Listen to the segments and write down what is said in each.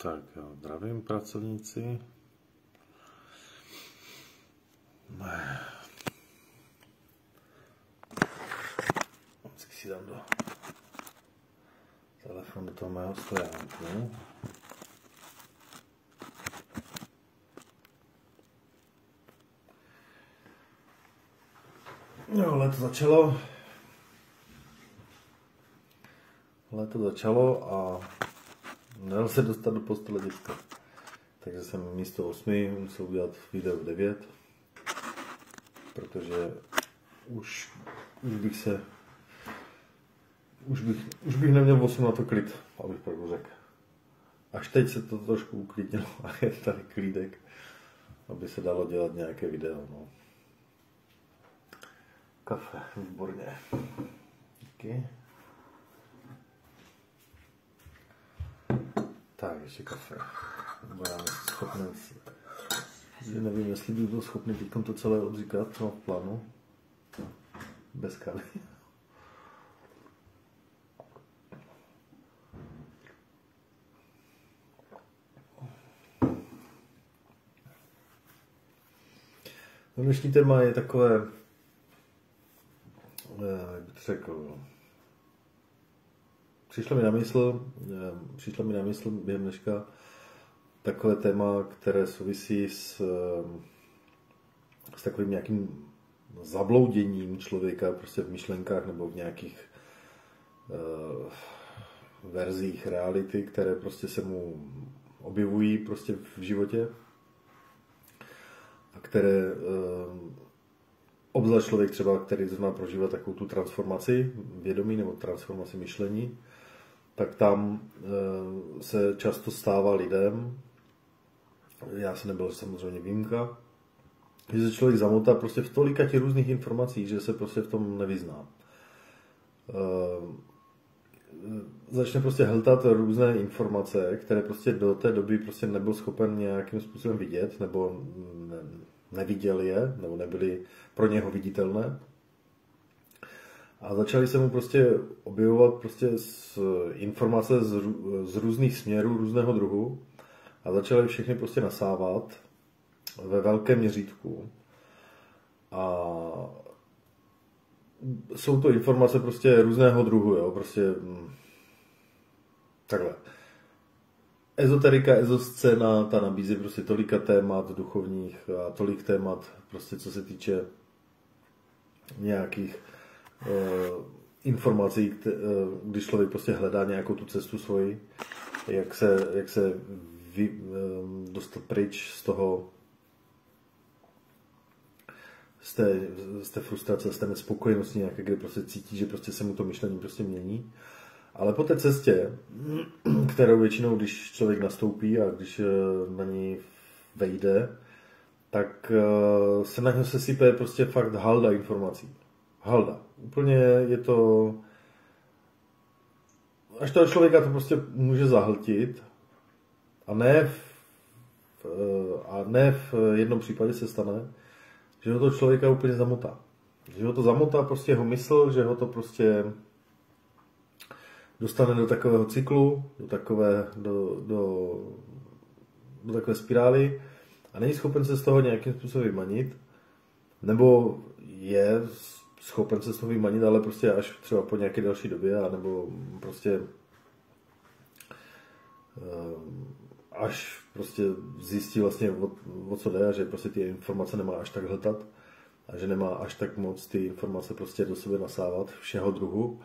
Tak jo, zdravím pracovníci. Vždycky si dám do telefonu do toho mého stojánku. No, léto začalo a nedal se dostat do postele děcka. Takže jsem místo 8 musel udělat video v 9, protože už bych neměl 8 na to klid, abych pravdu řekl. Až teď se to trošku uklidnilo a je tady klídek, aby se dalo dělat nějaké video. No. Kafe, výborně. Díky. Tak, ještě kafe. Nevím, jestli bych byl schopný teď to celé odříkat, no v plánu. Bez kávy. Dnešní téma je takové, jak bych řekl, přišlo mi na mysl během dneška takové téma, které souvisí s takovým nějakým zablouděním člověka prostě v myšlenkách nebo v nějakých verzích reality, které prostě se mu objevují prostě v životě a které obzvlášť člověk třeba, který zrovna prožívá takovou tu transformaci vědomí nebo transformaci myšlení, tak tam se často stává lidem, já jsem nebyl samozřejmě výjimka, že se člověk zamotá prostě v tolika těch různých informací, že se prostě v tom nevyzná. Začne prostě hltat různé informace, které prostě do té doby prostě nebyl schopen nějakým způsobem vidět, nebo neviděl je, nebo nebyly pro něho viditelné. A začaly se mu prostě objevovat prostě informace z různých směrů, různého druhu a začaly všechny prostě nasávat ve velkém měřítku. A jsou to informace prostě různého druhu, jo, prostě takhle. Ezoterika, ezoscéna, ta nabízí prostě tolika témat duchovních a tolik témat, prostě co se týče nějakých informací, když člověk prostě hledá nějakou tu cestu svoji, jak se dostat pryč z toho, z té frustrace, z té nespokojenosti nějaké, kde prostě cítí, že prostě se mu to myšlení prostě mění. Ale po té cestě, kterou většinou, když člověk nastoupí a když na ní vejde, tak se na něho sesype prostě fakt halda informací. Halda. Úplně je to... Až toho člověka to prostě může zahltit a ne v jednom případě se stane, že ho to člověka úplně zamotá. Že ho to zamotá prostě jeho mysl, že ho to prostě dostane do takového cyklu, do takové spirály a není schopen se z toho nějakým způsobem vymanit, nebo je schopen se z toho vymanit, ale prostě až třeba po nějaké další době, anebo prostě až prostě zjistí vlastně o co jde a že prostě ty informace nemá až tak hltat a že nemá až tak moc ty informace prostě do sebe nasávat všeho druhu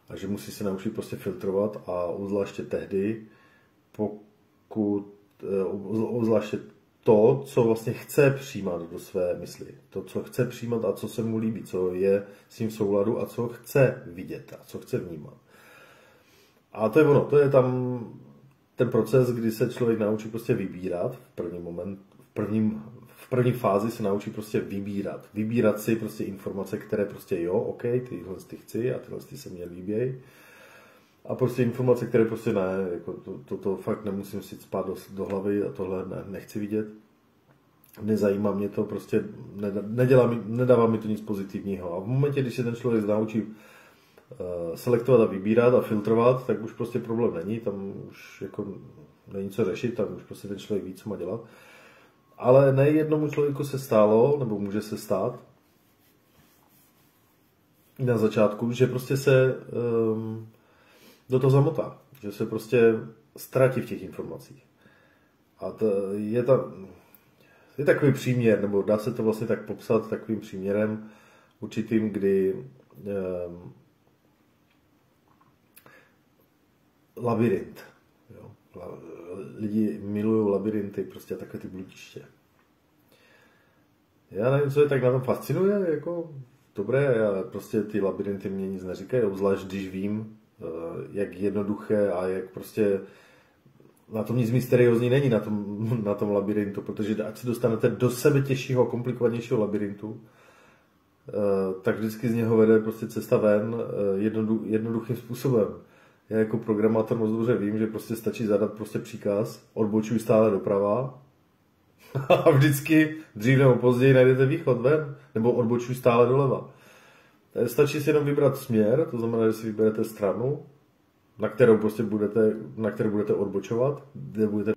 a že musí se naučit prostě filtrovat a zvláště tehdy, zvláště to, co vlastně chce přijímat do své mysli. To, co chce přijímat a co se mu líbí, co je s tím v souladu a co chce vidět a co chce vnímat. A to je ono, to je tam ten proces, kdy se člověk naučí prostě vybírat v první moment, v první fázi se naučí prostě vybírat. Vybírat si prostě informace, které prostě jo, ok, tyhle ty chci a tyhle ty se mně líbějí. A prostě informace, které prostě ne, jako to fakt nemusím si spát do hlavy a tohle nechci vidět. Nezajímá mě to, prostě nedává mi to nic pozitivního. A v momentě, když se ten člověk naučí selektovat a vybírat a filtrovat, tak už prostě problém není, tam už jako není co řešit, tam už prostě ten člověk ví, co má dělat. Ale ne jednomu člověku se stalo, nebo může se stát, na začátku, že prostě se do toho zamotá, že se prostě ztratí v těch informacích. A je takový příměr, nebo dá se to vlastně tak popsat takovým příměrem určitým, kdy labirint. Jo? Lidi milují labirinty, prostě takové ty bludiště. Já nevím, co je tak na tom fascinuje, jako dobré, ale prostě ty labirinty mě nic neříkají, obzvlášť když vím, jak jednoduché a jak prostě na tom nic mysteriózní není na tom labirintu, protože ať se dostanete do sebe těžšího, komplikovanějšího labirintu, tak vždycky z něho vede prostě cesta ven jednoduchým způsobem. Já jako programátor moc dobře vím, že prostě stačí zadat prostě příkaz, odbočuj stále doprava a vždycky dřív nebo později najdete východ ven, nebo odbočuj stále doleva. Stačí si jenom vybrat směr, to znamená, že si vyberete stranu, na kterou budete odbočovat, kde budete